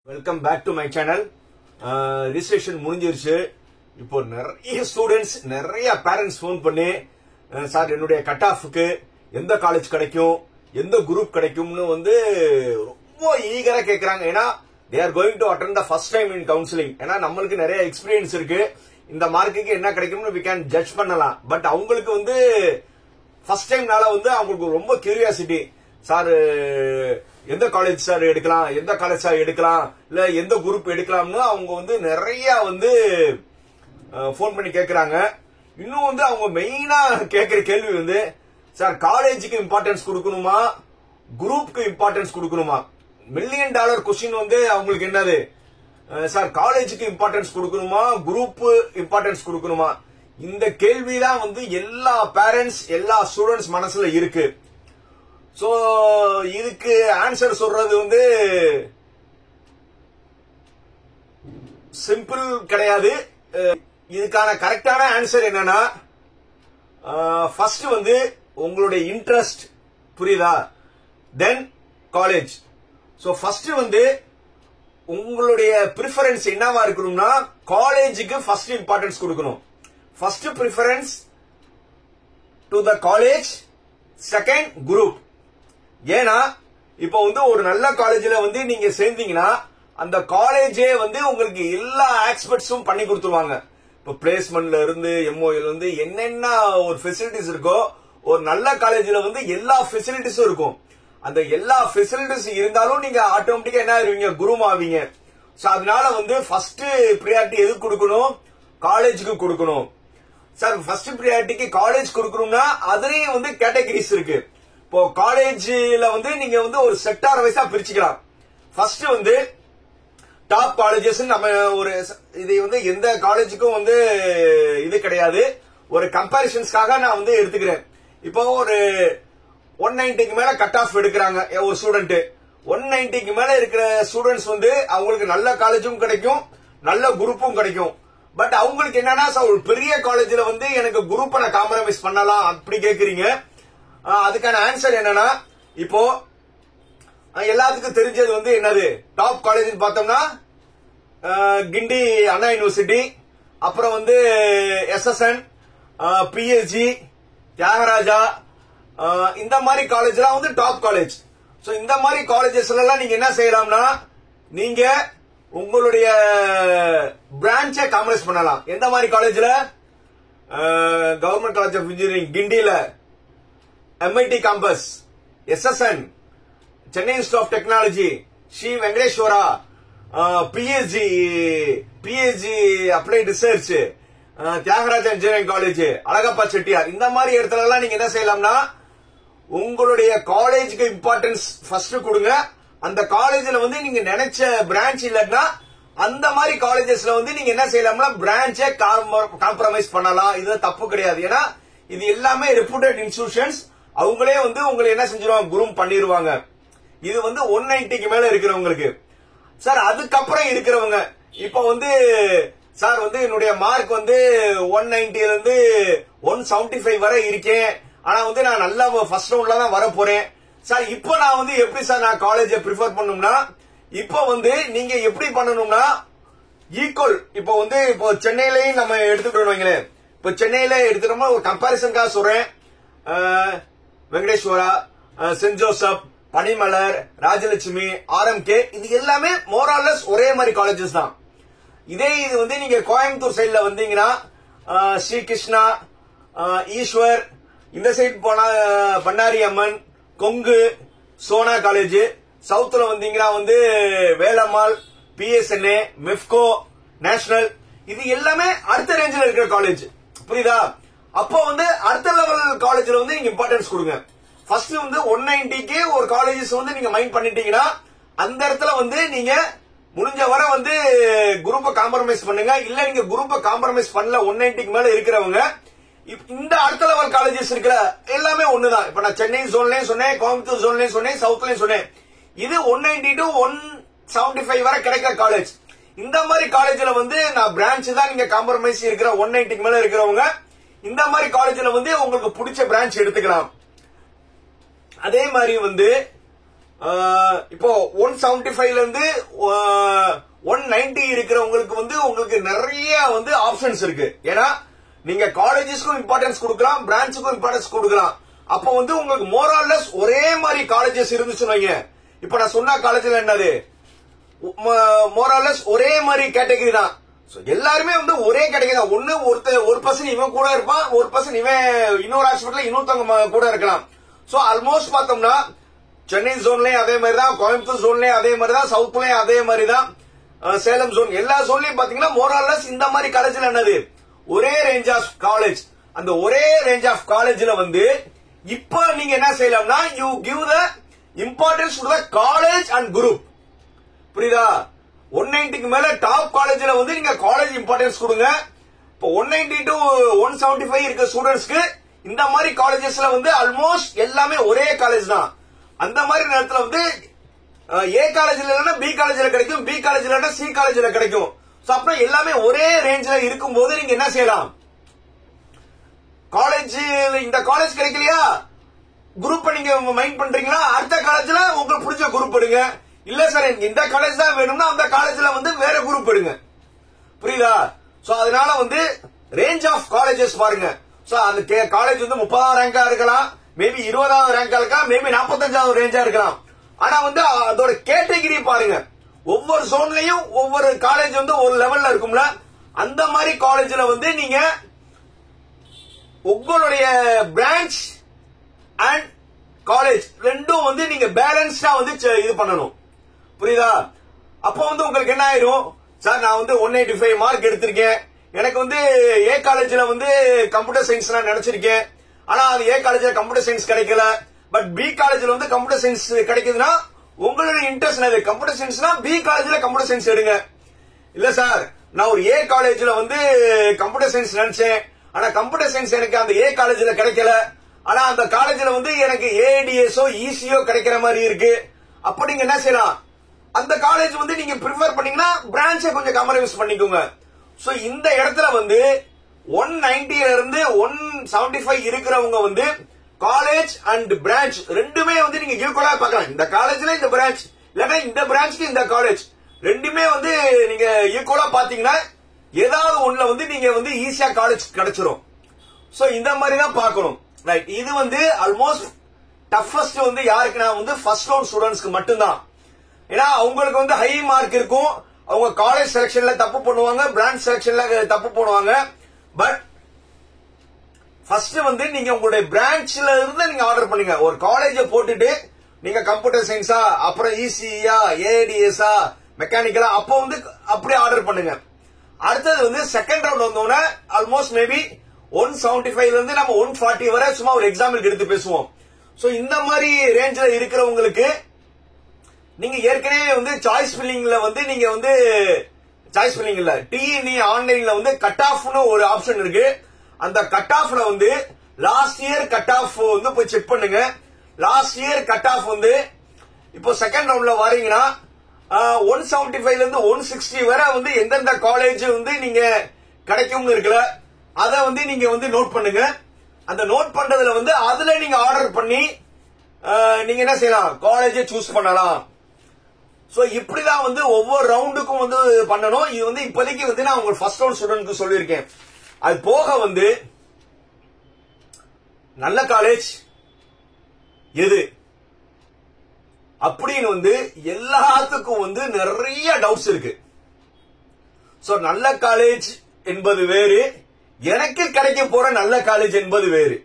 Welcome back to my channel. Registration முடிஞ்சிருச்சு. இப்போ நிறைய ஸ்டூடெண்ட்ஸ் நிறைய பேரண்ட்ஸ் ஃபோன் பண்ணி சார் என்னுடைய கட் ஆஃப்க்கு எந்த காலேஜ் கிடைக்கும் எந்த குரூப் கிடைக்கும்னு ரொம்ப ஈகரா கேக்குறாங்க. ஏன்னா they are going to attend the first time in counselling. ஏன்னா நம்மளுக்கு நிறைய எக்ஸ்பீரியன்ஸ் இருக்கு. இந்த மார்க்குக்கு என்ன கிடைக்கும்னு வி கேன் ஜட்ஜ் பண்ணலாம். பட் அவங்களுக்கு ஃபர்ஸ்ட் டைம்னால அவங்களுக்கு ரொம்ப கியூரியாசிட்டி. சார் எந்த காலேஜ் சார் எடுக்கலாம், எந்த காலேஜ் சார் எடுக்கலாம், இல்ல எந்த குரூப் எடுக்கலாம்னு அவங்க நிறைய போன் பண்ணி கேக்குறாங்க. இன்னும் அவங்க மெயினா கேக்குற கேள்வி சார் காலேஜுக்கு இம்பார்ட்டன்ஸ் கொடுக்கணுமா குரூப்க்கு இம்பார்ட்டன்ஸ் கொடுக்கணுமா? $1,000,000 கொஸ்டின் அவங்களுக்கு என்னது சார் காலேஜுக்கு இம்பார்ட்டன்ஸ் கொடுக்கணுமா குரூப் இம்பார்ட்டன்ஸ் கொடுக்கணுமா? இந்த கேள்விதான் எல்லா பேரண்ட்ஸ் எல்லா ஸ்டூடெண்ட்ஸ் மனசுல இருக்கு. சோ இதுக்கு ஆன்சர் சொல்றது சிம்பிள் கிடையாது. இதுக்கான கரெக்டான ஆன்சர் என்னன்னா ஃபர்ஸ்ட் உங்களுடைய இன்ட்ரெஸ்ட் புரியுதா, தென் காலேஜ். சோ ஃபர்ஸ்ட் உங்களுடைய பிரிஃபரன்ஸ் என்னவா இருக்கணும்னா காலேஜுக்கு ஃபர்ஸ்ட் இம்பார்ட்டன்ஸ் கொடுக்கணும். First preference to the college, second group. ஏன்னா இப்ப ஒரு நல்ல காலேஜ்ல நீங்க சேர்ந்தீங்கன்னா அந்த காலேஜே உங்களுக்கு எல்லா ஆஸ்பெக்ட்ஸும் பண்ணி கொடுத்துருவாங்க. இப்ப பிளேஸ்மெண்ட்ல இருந்து எம்ஓஎல் என்னென்ன ஒரு ஃபெசிலிட்டிஸ் இருக்கோ ஒரு நல்ல காலேஜ்ல எல்லா ஃபெசிலிட்டிஸும் இருக்கும். அந்த எல்லா ஃபெசிலிட்டிஸ் இருந்தாலும் நீங்க ஆட்டோமேட்டிக்கா என்ன ஆயிருவீங்க, குரூம் ஆவீங்க. சோ அதனால ஃபர்ஸ்ட் ப்ரியாரிட்டி எதுக்கு கொடுக்கணும், காலேஜுக்கு கொடுக்கணும். சார் ஃபர்ஸ்ட் ப்ரியாரிட்டிக்கு காலேஜ் கொடுக்கணும்னா அதுலயும் கேட்டகரிஸ் இருக்கு. இப்போ காலேஜ்ல நீங்க ஒரு செக்டார் வைஸா பிரிச்சுக்கலாம். ஃபர்ஸ்ட் டாப் காலேஜஸ் நம்ம ஒரு இது எந்த காலேஜுக்கும் இது கிடையாது, ஒரு கம்பாரிசன்ஸ்க்காக நான் எடுத்துக்கிறேன். இப்போ ஒரு 190க்கு மேல கட் ஆஃப் எடுக்கிறாங்க ஒரு ஸ்டூடெண்ட். 190க்கு மேல இருக்கிற ஸ்டூடெண்ட்ஸ் அவங்களுக்கு நல்ல காலேஜும் கிடைக்கும் நல்ல குரூப்பும் கிடைக்கும். பட் அவங்களுக்கு என்னன்னா ஒரு பெரிய காலேஜ்ல எனக்கு குரூப்பை நான் காம்ப்ரமைஸ் பண்ணலாம் அப்படி கேக்குறீங்க. அதுக்கான ஆன்சர் என்னன்னா இப்போ எல்லாத்துக்கும் தெரிஞ்சது என்னது டாப் காலேஜ் பார்த்தோம்னா கிண்டி அண்ணா யூனிவர்சிட்டி, அப்புறம் SSN, பிஎஸ்ஜி, தியாகராஜா, இந்த மாதிரி காலேஜ்லாம் டாப் காலேஜ். சோ இந்த மாதிரி காலேஜஸ்ல எல்லாம் நீங்க என்ன செய்யலாம்னா நீங்க உங்களுடைய பிரான்ச்சை காம்ப்ரமைஸ் பண்ணலாம். எந்த மாதிரி காலேஜ்ல? கவர்மெண்ட் காலேஜ் ஆஃப் இன்ஜினியரிங் கிண்டில, MIT campus, SSN, Chennai Institute of Technology, Sri Venkateshwara, PhD Applied Research, Thiagaraja engineering college, Alagappa Chettiar, இந்த மாதிரி இடத்துல எல்லாம் நீங்க என்ன செய்யலாம்னா உங்களுடைய காலேஜுக்கு இம்பார்ட்டன்ஸ் ஃபர்ஸ்ட் கொடுங்க. அந்த காலேஜ்ல நீங்க நினைச்ச பிரான்ச் இல்லன்னா அந்த மாதிரி காலேஜஸ்ல நீங்க என்ன செய்யலாம்னா பிரான்ச்சை காம்ப்ரமைஸ் பண்ணலாம். இது தப்பு கிடையாது. ஏன்னா இது எல்லாமே ரெப்யூட்டட் இன்ஸ்டிடியூஷன்ஸ். அவங்களே உங்களை என்ன செஞ்சிருவாங்க, குரூம் பண்ணிடுவாங்க. இது 190க்கு மேல இருக்கிறவங்களுக்கு. சார் அதுக்கப்புறம் இருக்கிறவங்க இப்ப சார் என்னுடைய மார்க் 190ல இருந்து 175 வரை இருக்கேன். ஆனா நான் நல்லா ஃபர்ஸ்ட் ரவுண்ட்ல தான் வர போறேன். சார் இப்போ நான் எப்படி சார் நான் காலேஜை ப்ரிஃபர் பண்ணணும்னா இப்போ நீங்க எப்படி பண்ணணும்னா ஈக்குவல். இப்போ சென்னையிலையும் நம்ம எடுத்துக்கிட்டோம் வைங்களேன். இப்ப சென்னையில எடுத்துட்டோம்னா ஒரு கம்பாரிசனுக்காக சொல்றேன். வெங்கடேஸ்வரா, சென்ட் ஜோசப், பனிமலர், ராஜலட்சுமி, RMK இது எல்லாமே மோராலஸ் ஒரே மாதிரி காலேஜஸ் தான். இதே இது நீங்க கோயம்புத்தூர் சைட்ல வந்தீங்கன்னா ஸ்ரீ கிருஷ்ணா, ஈஸ்வர், இந்த சைட் போனா பண்ணாரி அம்மன், கொங்கு, சோனா காலேஜ், சவுத்துல வந்தீங்கன்னா வேலம்மாள், PSNA, மெஃப்கோ, நேஷனல், இது எல்லாமே அடுத்த ரேஞ்சில் இருக்கிற காலேஜ். புரியுதா? அப்போ அடுத்த லெவல் காலேஜ்ல நீங்க இம்பார்ட்டன்ஸ் கொடுங்க. ஃபர்ஸ்ட் 190க்கு ஒரு காலேஜஸ் நீங்க மைண்ட் பண்ணிட்டீங்கன்னா அந்த இடத்துல நீங்க முடிஞ்ச வரை குரூப்பை காம்ப்ரமைஸ் பண்ணுங்க. இல்ல நீங்க குரூப்பை காம்ப்ரமைஸ் பண்ணல 190க்கு மேல இருக்கிறவங்க இந்த அடுத்த லெவல் காலேஜஸ் இருக்கிற எல்லாமே ஒண்ணுதான். இப்ப நான் சென்னை ஜோன்லயும் சொன்னேன், கோயம்புத்தூர் ஜோன்லயும் சொன்னேன், சவுத்லயும் சொன்னேன். இது 190 to 175 வரை கிடைக்கிற காலேஜ். இந்த மாதிரி காலேஜ்ல நான் பிரான்ச் தான் நீங்க காம்ப்ரமைஸ் இருக்கிற 190க்கு மேல இருக்கிறவங்க இந்த மாதிரி காலேஜ்ல உங்களுக்கு பிடிச்ச பிரான்ச் எடுத்துக்கலாம். அதே மாதிரி இப்போ 175ல இருந்து 190 இருக்கிறவங்களுக்கு வந்து உங்களுக்கு நிறைய வந்து ஆப்ஷன்ஸ் இருக்கு. ஏன்னா நீங்க காலேஜஸ்க்கும் இம்பார்ட்டன்ஸ் கொடுக்கலாம், பிரான்ச்சுக்கும் இம்பார்ட்டன்ஸ் கொடுக்கலாம். அப்போ வந்து உங்களுக்கு மோரால்லஸ் ஒரே மாதிரி காலேஜஸ் இருந்துச்சுன்னு, இப்ப நான் சொன்ன காலேஜ்ல என்னது மோரால்லஸ் ஒரே மாதிரி கேட்டகரி தான். எல்லாருமே வந்து ஒரே கேட்டகரி தான். ஒரு பர்சன் இவன் கூட இருப்பான், ஒரு பர்சன் இவன் இன்னொரு ஹாஸ்பிட்டல் இன்னொருத்தவங்க கூட இருக்கலாம். சோ ஆல்மோஸ்ட் பார்த்தோம்னா சென்னை ஜோன்லயும் அதே மாதிரி தான், கோயம்புத்தூர் ஜோன்லயும் அதே மாதிரி தான், சவுத்லயும் அதே மாதிரி தான், சேலம் ஜோன் எல்லா ஜோன்லயும் பாத்தீங்கன்னா மோரால்லஸ் இந்த மாதிரி காலேஜ்ல என்னது ஒரே ரேஞ்ச் ஆஃப் காலேஜ். அந்த ஒரே ரேஞ்ச் ஆஃப் காலேஜ்ல வந்து இப்ப நீங்க என்ன செய்யலாம்னா you give the importance to the college and group. புரியுதா? 190க்கு மேல டாப் காலேஜ்ல வந்து நீங்க காலேஜ் இம்பார்ட்டன்ஸ் கொடுங்க. இப்போ 190 to 175 இருக்க ஸ்டூடெண்ட்ஸ்க்கு இந்த மாதிரி காலேஜஸ்ல வந்து ஆல்மோஸ்ட் எல்லாமே ஒரே காலேஜ் தான். அந்த மாதிரி நேரத்துல வந்து ஏ காலேஜ்ல இல்லைன்னா பி காலேஜ்ல கிடைக்கும், பி காலேஜ்ல இல்லைன்னா சி காலேஜ்ல கிடைக்கும். சோ அப்ப எல்லாமே ஒரே ரேஞ்ச்ல இருக்கும் போது நீங்க என்ன செய்யலாம், காலேஜ் இந்த காலேஜ் கிடைக்கலையா குரூப் நீங்க மைண்ட் பண்றீங்களா, அடுத்த காலேஜ்ல உங்களுக்கு பிடிச்ச குரூப் எடுங்க. இல்ல சார் எனக்கு இந்த காலேஜ் தான் வேணும்னா அந்த காலேஜ்ல வந்து வேற குரூப் எடுங்க. புரியுதா? சோ அதனால வந்து ரேஞ்ச் ஆஃப் காலேஜஸ் பாருங்க. சோ அந்த காலேஜ் வந்து 30வது ரேங்கா இருக்கலாம், மேபி 20வது ரேங்கா இருக்கலாம், மேபி 45வது ரேஞ்சா இருக்கலாம். ஆனா வந்து அதோட கேட்டகரி பாருங்க. ஒவ்வொரு ஜோன்லயும் ஒவ்வொரு காலேஜ் வந்து ஒரு லெவல்ல இருக்கும்ல, அந்த மாதிரி காலேஜ்ல வந்து நீங்க உங்களுடைய பிரான்ச் அண்ட் காலேஜ் ரெண்டும் வந்து நீங்க பேலன்ஸ்டா வந்து இது பண்ணணும். புரியுதா? அப்போ வந்து உங்களுக்கு என்ன ஆயிரும், சார் நான் வந்து 185 மார்க் எடுத்திருக்கேன், எனக்கு வந்து ஏ காலேஜ்ல வந்து கம்ப்யூட்டர் சயின்ஸ் நான் நினைச்சிருக்கேன், ஆனா அது ஏ காலேஜ்ல கம்ப்யூட்டர் சயின்ஸ் கிடைக்கல, பட் பி காலேஜ்ல வந்து கம்ப்யூட்டர் சயின்ஸ் கிடைக்குதுன்னா உங்களுடைய இன்ட்ரெஸ்ட் என்னது, கம்ப்யூட்டர் சயின்ஸ்னா பி காலேஜ்ல கம்ப்யூட்டர் சயின்ஸ் எடுங்க. இல்ல சார் நான் ஒரு ஏ காலேஜ்ல வந்து கம்ப்யூட்டர் சயின்ஸ் நினைச்சேன், ஆனா கம்ப்யூட்டர் சயின்ஸ் எனக்கு அந்த ஏ காலேஜ்ல கிடைக்கல, ஆனா அந்த காலேஜ்ல வந்து எனக்கு ஏடிஎஸ்ஓ இசிஓ கிடைக்கிற மாதிரி இருக்கு. அப்ப நீங்க என்ன செய்யலாம், அந்த காலேஜ் வந்து நீங்க ப்ரிஃபர் பண்ணீங்கன்னா பிரான்ச்சை கொஞ்சம் கம்ப்ரமைஸ் பண்ணிக்கோங்க. சோ இந்த இடத்துல வந்து 190ல இருந்து 175 இருக்கிறவங்க வந்து காலேஜ் அண்ட் பிரான்ச் ரெண்டுமே வந்து நீங்க ஈக்குவலா பார்க்கலாம். இந்த காலேஜ்ல இந்த பிரான்ச் இல்லன்னா இந்த பிரான்ச்க்கு இந்த காலேஜ் ரெண்டுமே வந்து நீங்க ஈக்குவலா பாத்தீங்கன்னா ஏதாவது ஒண்ணுல வந்து நீங்க வந்து ஈஸியா காலேஜ் கிடைச்சிரும். சோ இந்த மாதிரி தான் பார்க்கணும். ரைட், இது வந்து ஆல்மோஸ்ட் டஃபஸ்ட் வந்து யாருக்குன்னா வந்து ஃபர்ஸ்ட் ரவுண்ட் ஸ்டூடெண்ட்ஸ்க்கு மட்டும்தான். ஏன்னா அவங்களுக்கு வந்து ஹை மார்க் இருக்கும், அவங்க காலேஜ் செலக்ஷன்ல தப்பு பண்ணுவாங்க, பிரான்ச் செலக்ஷன்ல தப்பு பண்ணுவாங்க. பட் ஃபர்ஸ்ட் வந்து நீங்க உங்களுடைய பிரான்ச்ல இருந்து நீங்க ஆர்டர் பண்ணுங்க. ஒரு காலேஜ போட்டுட்டு நீங்க கம்ப்யூட்டர் சயின்ஸா, அப்புறம் இசியா, ஏடிஎஸ்ஆ, மெக்கானிக்கலா, அப்போ வந்து அப்படியே ஆர்டர் பண்ணுங்க. அடுத்தது வந்து செகண்ட் ரவுண்ட் வந்தோடனே ஆல்மோஸ்ட் மேபி 175ல இருந்து நம்ம 140 வரை சும்மா ஒரு எக்ஸாம்பிள் எடுத்து பேசுவோம். சோ இந்த மாதிரி ரேஞ்ச்ல இருக்கிறவங்களுக்கு நீங்க ஏற்கனவே வந்து சாய்ஸ் ஃபில்லிங்ல வந்து நீங்க வந்து சாய்ஸ் ஃபில்லிங் இல்ல டிஇனி ஆன்லைன்ல வந்து கட் ஆஃப்னு ஒரு ஆப்ஷன் இருக்கு. அந்த கட் ஆஃப்ல வந்து லாஸ்ட் இயர் கட் ஆஃப் வந்து போய் செக் பண்ணுங்க. லாஸ்ட் இயர் கட் ஆஃப் வந்து இப்போ செகண்ட் ரவுண்ட்ல வரீங்கன்னா 175ல இருந்து 160 வரை வந்து எந்தெந்த காலேஜ் வந்து நீங்க கிடைக்கும்னு இருக்குல்ல, அத வந்து நீங்க வந்து நோட் பண்ணுங்க. அந்த நோட் பண்றதுல வந்து அதுல நீங்க ஆர்டர் பண்ணி நீங்க என்ன செய்யலாம், காலேஜை சூஸ் பண்ணலாம். சோ இப்படிதான் வந்து ஒவ்வொரு ரவுண்டுக்கும் வந்து பண்ணணும். இது வந்து இப்போதைக்கு வந்து நான் உங்க ஃபர்ஸ்ட் ரவுண்ட் ஸ்டூடெண்ட்க்கு சொல்லியிருக்கேன். அது போக வந்து நல்ல காலேஜ் எது அப்படின்னு வந்து எல்லாத்துக்கும் வந்து நிறைய டவுட்ஸ் இருக்கு. சோ நல்ல காலேஜ் என்பது வேறு, எனக்கு கிடைக்க போற நல்ல காலேஜ் என்பது வேறு.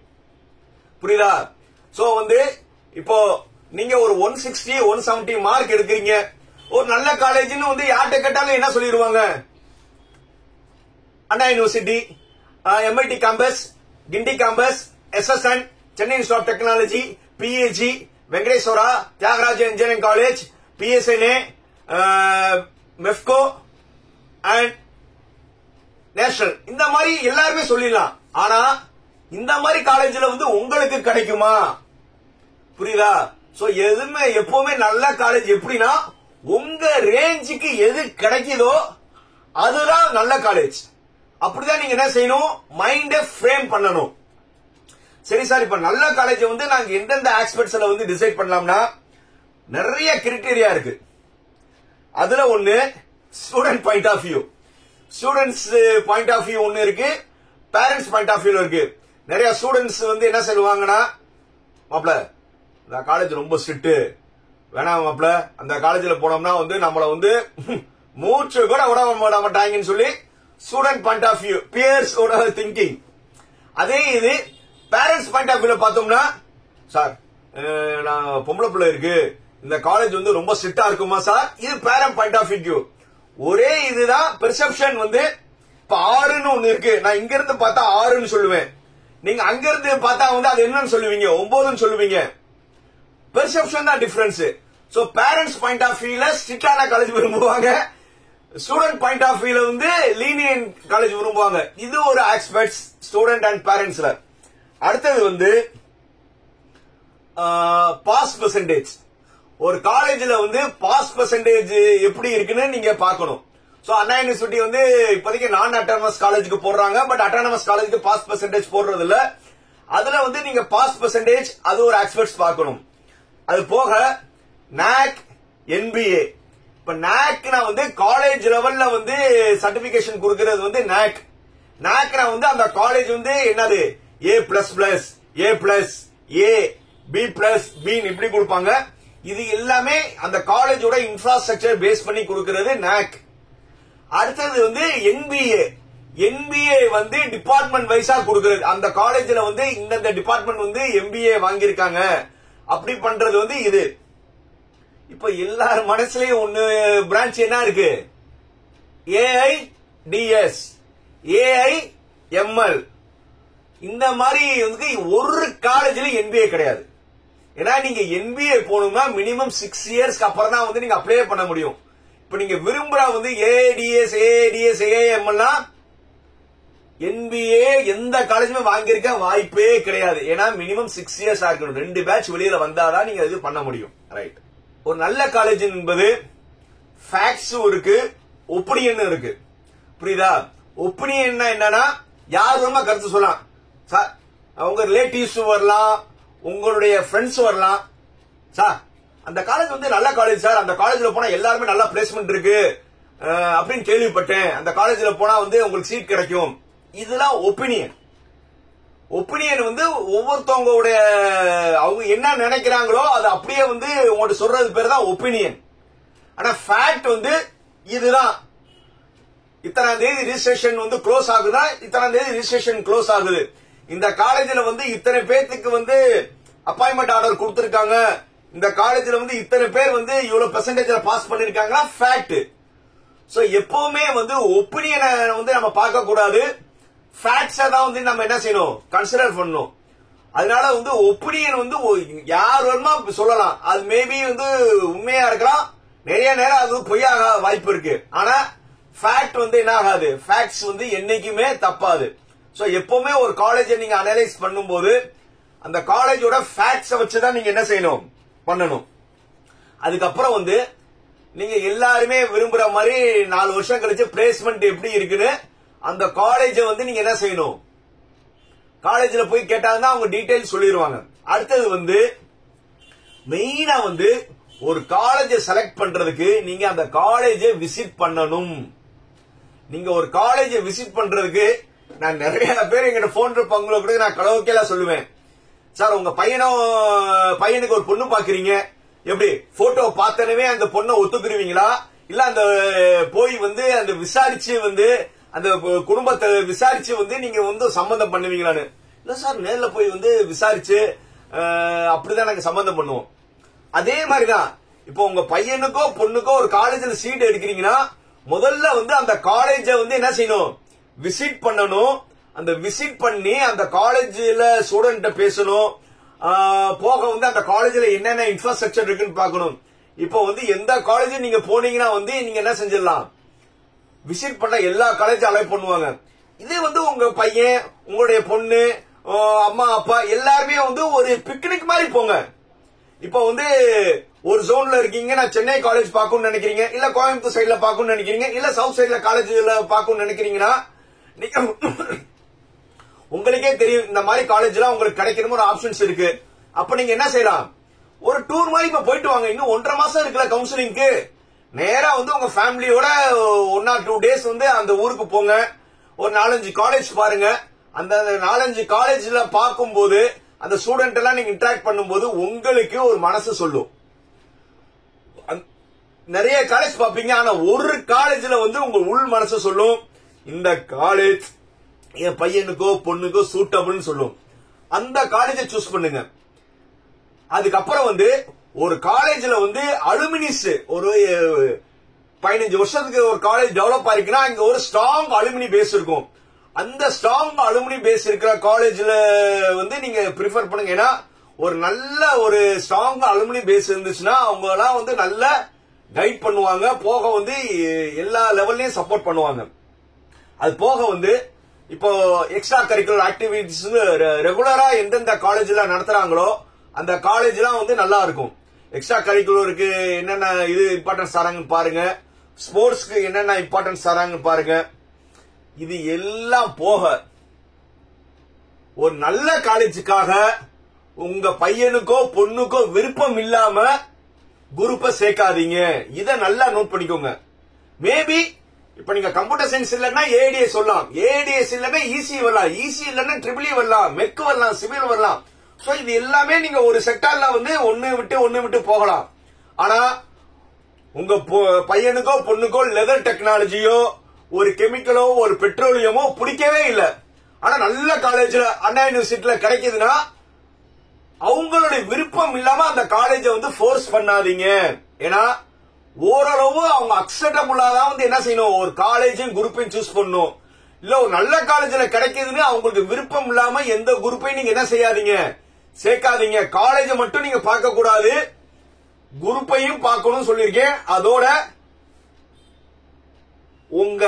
புரியுதா? சோ வந்து இப்போ நீங்க ஒரு 160 170 மார்க் எடுக்கிறீங்க, ஒரு நல்ல காலேஜ்னு வந்து யார்கிட்ட கேட்டாலும் என்ன சொல்லிடுவாங்க, Anna university, MIT campus, Guindy campus, SSN, Chennai institute of technology, PSG, Venkateswara, Thiagaraja engineering college, PSNA, Mepco and national, இந்த மாதிரி எல்லாருமே சொல்லிடலாம். ஆனா இந்த மாதிரி காலேஜ்ல வந்து உங்களுக்கு கிடைக்குமா? புரியுதா? சோ எதுவுமே எப்பவுமே நல்ல காலேஜ் எப்படின்னா உங்க ரேஞ்சுக்கு எது கிடைக்குதோ அதுதான் நல்ல காலேஜ். அப்படிதான் நீங்க என்ன செய்யணும், மைண்ட ஃப்ரேம் பண்ணணும். சரி சார், இப்ப நல்ல காலேஜ் வந்து நாங்க எந்தெந்த ஆஸ்பெக்ட்ஸ்ல வந்து டிசைட் பண்ணலாம்னா, நிறைய கிரைட்டீரியா இருக்கு. அதுல ஒண்ணு student point of view, students point of view ஒண்ணு இருக்கு, பேரண்ட்ஸ் பாயிண்ட் ஆஃப் வியூ இருக்கு. நிறைய ஸ்டூடெண்ட்ஸ் வந்து என்ன சொல்லுவாங்கன்னா, மாப்ள இந்த காலேஜ் ரொம்ப ஸ்ட்ரிக்ட், வேணாம் மாப்ள அந்த காலேஜ்ல போனோம்னா வந்து நம்மள வந்து மூச்சு கூட விட மாட்டாங்கன்னு சொல்லி student point of view, peers thinking. அதே இது பேரண்ட்ஸ் பாயிண்ட் ஆஃப் வியூல பார்த்தோம்னா, சார் நான் பொம்பளை பிள்ளை இருக்கு, இந்த காலேஜ் வந்து ரொம்ப ஸ்ட்ரிக்டா இருக்குமா சார், இது பேரண்ட் பாயிண்ட் ஆஃப் வியூ. ஒரே இதுதான் பெர்செப்ஷன் வந்து இப்ப 6ன்னு ஒண்ணு இருக்கு, நான் இங்க இருந்து பார்த்தா 6ன்னு சொல்லுவேன், நீங்க அங்க இருந்து பார்த்தா வந்து அது என்னன்னு சொல்லுவீங்க, 9ன்னு சொல்லுவீங்க. பெர்செப்ஷன் தான் difference. So parents point of வியூல ஸ்ட்ரிக்டான காலேஜ் விரும்புவாங்க, ஸ்டூடெண்ட் பாயிண்ட் ஆஃப் வியூல வந்து லீனியன்ட் காலேஜ் விரும்புவாங்க. இது ஒரு ஆஸ்பெக்ட்ஸ் ஸ்டூடெண்ட் அண்ட் பேரண்ட்ஸ்ல. அடுத்தது வந்து பாஸ் பெர்சன்டேஜ். ஒரு காலேஜ்ல வந்து பாஸ் பெர்சன்டேஜ் எப்படி இருக்குன்னு நீங்க பார்க்கணும். சோ அண்ணா யூனிவர்சிட்டி வந்து இப்போதைக்கு நான் அட்டானமஸ் காலேஜுக்கு போடுறாங்க, பட் அட்டானமஸ் காலேஜுக்கு பாஸ் பெர்சன்டேஜ் போடுறது இல்ல. அதுல வந்து நீங்க பாஸ் பெர்சன்டேஜ் அது ஒரு ஆஸ்பெக்ட்ஸ் பார்க்கணும். அது போக NAC, NBA. இப்ப NACனா வந்து காலேஜ் லெவல்ல வந்து சர்டிபிகேஷன் கொடுக்கிறது வந்து NAC. NACனா வந்து அந்த காலேஜ் வந்து என்னது A++, A+, A, B+, B இப்படி கொடுப்பாங்க. இது எல்லாமே அந்த காலேஜோட இன்ஃப்ராஸ்ட்ரக்சர் பேஸ் பண்ணி கொடுக்கிறது NAC. அடுத்தது வந்து NBA. NBA வந்து டிபார்ட்மெண்ட் வைஸா கொடுக்கிறது. அந்த காலேஜ்ல வந்து இந்த டிபார்ட்மெண்ட் வந்து MBA வாங்கியிருக்காங்க அப்படி பண்றது வந்து இது. இப்ப எல்லார் மனசுலயும் ஒன்னு பிரான்ச் என்ன இருக்கு, AIDS, AIML. இந்த மாதிரி வந்து ஒரு காலேஜ்ல NBA கிடையாது. ஏன்னா நீங்க NBA போகணும்னா மினிமம் 6 இயர்ஸ்க்கு அப்புறம் தான் வந்து நீங்க அப்ளை பண்ண முடியும். இப்ப நீங்க விரும்புற வந்து ADS, AIML NBA எந்த காலேஜுமே வாங்கியிருக்க வாய்ப்பே கிடையாது. ஏன்னா மினிமம் 6 இயர்ஸ் இருக்கணும், 2 பேட்ச் வெளியில வந்தாதான் நீங்க இது பண்ண முடியும். ரைட். ஒரு நல்ல காலேஜ் என்பது ஃபேக்ட்ஸும் இருக்கு, ஒப்பீனியன் இருக்கு. புரியுதா? ஒப்பீனியன் என்னன்னா யார் வேணுமா கருத்து சொல்லலாம் சார், உங்க ரிலேட்டிவ்ஸ் வரலாம், உங்களுடைய ஃப்ரெண்ட்ஸ் வரலாம். சார் அந்த காலேஜ் வந்து நல்ல காலேஜ் சார், அந்த காலேஜ்ல போனா எல்லாருமே நல்ல பிளேஸ்மெண்ட் இருக்கு அப்படின்னு கேள்விப்பட்டேன், அந்த காலேஜ்ல போனா வந்து உங்களுக்கு சீட் கிடைக்கும். இதெல்லாம் ஒப்பீனியன். ஒப்பீனியன் வந்து ஒவ்வொருத்தவங்களுடைய அவங்க என்ன நினைக்கிறாங்களோ அது அப்படியே வந்து உங்கள்ட்ட சொல்றது பேர் தான் ஒப்பீனியன். ஆனா ஃபேக்ட் வந்து இதுதான், இத்தனாம் தேதி ரிஜிஸ்ட்ரேஷன் வந்து க்ளோஸ் ஆகுதா, இத்தனாம் தேதி ரிஜிஸ்ட்ரேஷன் க்ளோஸ் ஆகுது, இந்த காலேஜ்ல வந்து இத்தனை பேருக்கு வந்து அப்பாயின்மெண்ட் ஆர்டர் கொடுத்திருக்காங்க, இந்த காலேஜ்ல வந்து இத்தனை பேர் வந்து இவ்வளவு பெர்சன்டேஜ்ல பாஸ் பண்ணிருக்காங்கன்னா ஃபேக்ட். சோ எப்பவுமே வந்து ஒப்பீனியனை வந்து நம்ம பார்க்க கூடாது, ஃபேக்ட்ஸை தான் வந்து நம்ம என்ன செய்யணும், கன்சிடர் பண்ணணும். அதனால வந்து ஒப்பீனியன் வந்து யார் வேணுமா சொல்லலாம், அது மேபி வந்து உண்மையா இருக்கலாம், நிறைய நேரம் அது பொய்யாக வாய்ப்பு இருக்கு. ஆனா ஃபேக்ட் வந்து என்ன ஆகாது, ஃபேக்ட்ஸ் வந்து என்னைக்குமே தப்பாது. சோ எப்பவுமே ஒரு காலேஜை நீங்க அனலைஸ் பண்ணும்போது அந்த காலேஜோட ஃபேக்ட்ஸை வச்சுதான் நீங்க என்ன செய்யணும், பண்ணணும். அதுக்கப்புறம் வந்து நீங்க எல்லாருமே விரும்புற மாதிரி 4 வருஷம் கழிச்சு பிளேஸ்மெண்ட் எப்படி இருக்குன்னு அந்த காலேஜை வந்து நீங்க என்ன செய்யணும், காலேஜ்ல போய் கேட்டாங்கன்னா அவங்க டீடைல் சொல்லிடுவாங்க. அடுத்தது வந்து மெயினா வந்து ஒரு காலேஜை செலக்ட் பண்றதுக்கு நீங்க அந்த காலேஜை விசிட் பண்ணணும். நீங்க ஒரு காலேஜை விசிட் பண்றதுக்கு நான் நிறைய பேர் எங்கிட்ட போன் இருப்பாங்களோ கூட நான் கலோக்கியெல்லாம் சொல்லுவேன், சார் உங்க பையனுக்கு ஒரு பொண்ணு பாக்குறீங்க, எப்படி போட்டோ பார்த்தனவே அந்த பொண்ணை ஒத்துக்குருவீங்களா, இல்ல அந்த போய் வந்து அந்த விசாரிச்சு வந்து அந்த குடும்பத்தை விசாரிச்சு வந்து நீங்க வந்து சம்பந்தம் பண்ணுவீங்களான்னு. இல்ல சார் நேர்ல போய் வந்து விசாரிச்சு அப்படிதான் நாங்க சம்பந்தம் பண்ணுவோம். அதே மாதிரிதான் இப்போ உங்க பையனுக்கோ பொண்ணுக்கோ ஒரு காலேஜ்ல சீட் எடுக்கிறீங்கன்னா முதல்ல வந்து அந்த காலேஜை வந்து என்ன செய்யணும், விசிட் பண்ணணும். அந்த விசிட் பண்ணி அந்த காலேஜ்ல ஸ்டூடெண்ட் பேசணும், போக வந்து அந்த காலேஜ்ல என்னென்ன இன்ஃப்ராஸ்ட்ரக்சர் இருக்குன்னு பார்க்கணும். இப்போ வந்து எந்த காலேஜ் நீங்க போனீங்கன்னா வந்து நீங்க என்ன செஞ்சிடலாம், விசிட் பண்ண எல்லா காலேஜும் அலோவ் பண்ணுவாங்க. இதே வந்து உங்க பையன் உங்களுடைய பொண்ணு அம்மா அப்பா எல்லாருமே வந்து ஒரு பிக்னிக் மாதிரி போங்க. இப்ப வந்து ஒரு ஜோன்ல இருக்கீங்க, நான் சென்னை காலேஜ் பார்க்கணும்னு நினைக்கிறீங்க, இல்ல கோயம்புத்தூர் சைட்ல பார்க்கணும்னு நினைக்கிறீங்க, இல்ல சவுத் சைட்ல காலேஜ்ல பார்க்கணும்னு நினைக்கிறீங்கன்னா உங்களுக்கே தெரியும் இந்த மாதிரி காலேஜ்லாம் உங்களுக்கு கிடைக்கணும் ஒரு ஆப்ஷன்ஸ் இருக்கு. அப்ப நீங்க என்ன செய்யலாம், ஒரு டூர் மாதிரி இப்ப போயிட்டு வாங்க. இன்னும் 1.5 மாசம் இருக்குல்ல கவுன்சிலிங்க்கு. நேரா வந்து உங்க ஃபேமிலியோட 1 or 2 days வந்து அந்த ஊருக்கு போங்க. ஒரு 4-5 காலேஜ் பாருங்க. அந்த 4-5 காலேஜ்ல பார்க்கும்போது அந்த ஸ்டூடெண்ட் எல்லாம் நீங்க இன்டராக்ட் பண்ணும்போது உங்களுக்கு ஒரு மனசு சொல்லும். நிறைய காலேஜ் பாப்பீங்க, ஆனா ஒரு காலேஜ்ல வந்து உங்க உள் மனசு சொல்லும் இந்த காலேஜ் என் பையனுக்கோ பொண்ணுக்கோ சூட்டபிள்னு சொல்லும். அந்த காலேஜை சூஸ் பண்ணுங்க. அதுக்கப்புறம் வந்து ஒரு காலேஜ்ல வந்து அலுமினிஸ் ஒரு 15 வருஷத்துக்கு ஒரு காலேஜ் டெவலப் ஆயிருக்குன்னா அங்க ஒரு ஸ்ட்ராங் அலுமினி பேஸ் இருக்கும். அந்த ஸ்ட்ராங் அலுமினி பேஸ் இருக்கிற காலேஜ்ல வந்து நீங்க ப்ரிஃபர் பண்ணுங்க. ஏன்னா ஒரு நல்ல ஒரு ஸ்ட்ராங் அலுமினி பேஸ் இருந்துச்சுன்னா அவங்க எல்லாம் வந்து நல்ல கைட் பண்ணுவாங்க, போக வந்து எல்லா லெவல்லயும் சப்போர்ட் பண்ணுவாங்க. அது போக வந்து இப்போ எக்ஸ்ட்ரா கரிக்குலர் ஆக்டிவிட்டிஸ் ரெகுலரா எந்தெந்த காலேஜ்ல நடத்துறாங்களோ அந்த காலேஜ் எல்லாம் வந்து நல்லா இருக்கும். எக்ஸ்ட்ரா கரிக்குலருக்கு என்னென்ன இது இம்பார்ட்டன்ஸ் தராங்கன்னு பாருங்க, ஸ்போர்ட்ஸ்க்கு என்னென்ன இம்பார்ட்டன்ஸ் தராங்கன்னு பாருங்க. இது எல்லாம் போக ஒரு நல்ல காலேஜுக்காக உங்க பையனுக்கோ பொண்ணுக்கோ விருப்பம் இல்லாம குரூப்பை சேர்க்காதீங்க. இத நல்லா நோட் பண்ணிக்கோங்க. மேபி இப்ப நீங்க கம்ப்யூட்டர் சயின்ஸ் இல்லன்னா ஏடிஎஸ் சொல்லலாம், ஏடிஎஸ் இல்லன்னா இசி வரலாம், இசி இல்லன்னா ட்ரிபிள் வரலாம், மெக் வரலாம், சிவில் வரலாம். சோ இது எல்லாமே நீங்க ஒரு செக்டார்ல வந்து ஒன்னு விட்டு போகலாம். ஆனா உங்க பையனுக்கோ பொண்ணுக்கோ லெதர் டெக்னாலஜியோ ஒரு கெமிக்கலோ ஒரு பெட்ரோலியமோ பிடிக்கவே இல்லை, ஆனா நல்ல காலேஜ்ல அண்ணா யூனிவர்சிட்டியில கிடைக்குதுன்னா அவங்களுடைய விருப்பம் இல்லாம அந்த காலேஜ வந்து ஃபோர்ஸ் பண்ணாதீங்க. ஏன்னா ஓரளவு அவங்க அக்செப்டபுளா தான் வந்து என்ன செய்யணும், ஒரு காலேஜையும் குரூப்பையும் சூஸ் பண்ணணும். இல்ல ஒரு நல்ல காலேஜ்ல கிடைக்குதுன்னு அவங்களுக்கு விருப்பம் இல்லாம எந்த குரூப்பையும் நீங்க என்ன செய்யாதீங்க, சேர்க்காதீங்க. காலேஜை மட்டும் நீங்க பார்க்க கூடாது, குரூப்பையும் பார்க்கணும் சொல்லியிருக்கேன். அதோட உங்க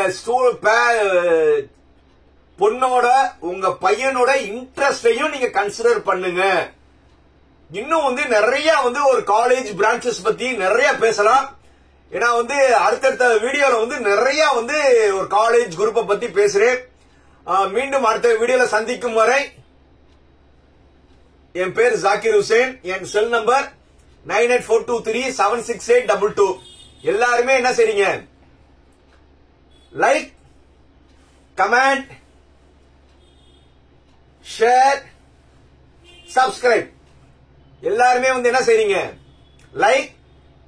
பொண்ணோட உங்க பையனோட இன்ட்ரெஸ்டையும் நீங்க கன்சிடர் பண்ணுங்க. இன்னும் வந்து நிறைய வந்து ஒரு காலேஜ் பிரான்ச்சஸ் பத்தி நிறைய பேசலாம். ஏன்னா வந்து அடுத்தடுத்த வீடியோல வந்து நிறைய வந்து ஒரு காலேஜ் குரூப்பை பத்தி பேசுறேன். மீண்டும் அடுத்த வீடியோல சந்திக்கும் வரை என் பேர் ஜாகிர் ஹுசேன். என் செல் நம்பர் 9842376822. எல்லாருமே என்ன செய்றீங்க, லைக், கமெண்ட், ஷேர், சப்ஸ்கிரைப். எல்லாருமே வந்து என்ன செய்றீங்க, லைக்,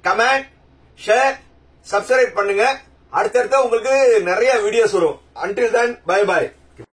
கமெண்ட், ஷேர், சப்ஸ்கிரைப் பண்ணுங்க. அடுத்தடுத்த உங்களுக்கு நிறைய வீடியோஸ் வரும். Until then, bye bye.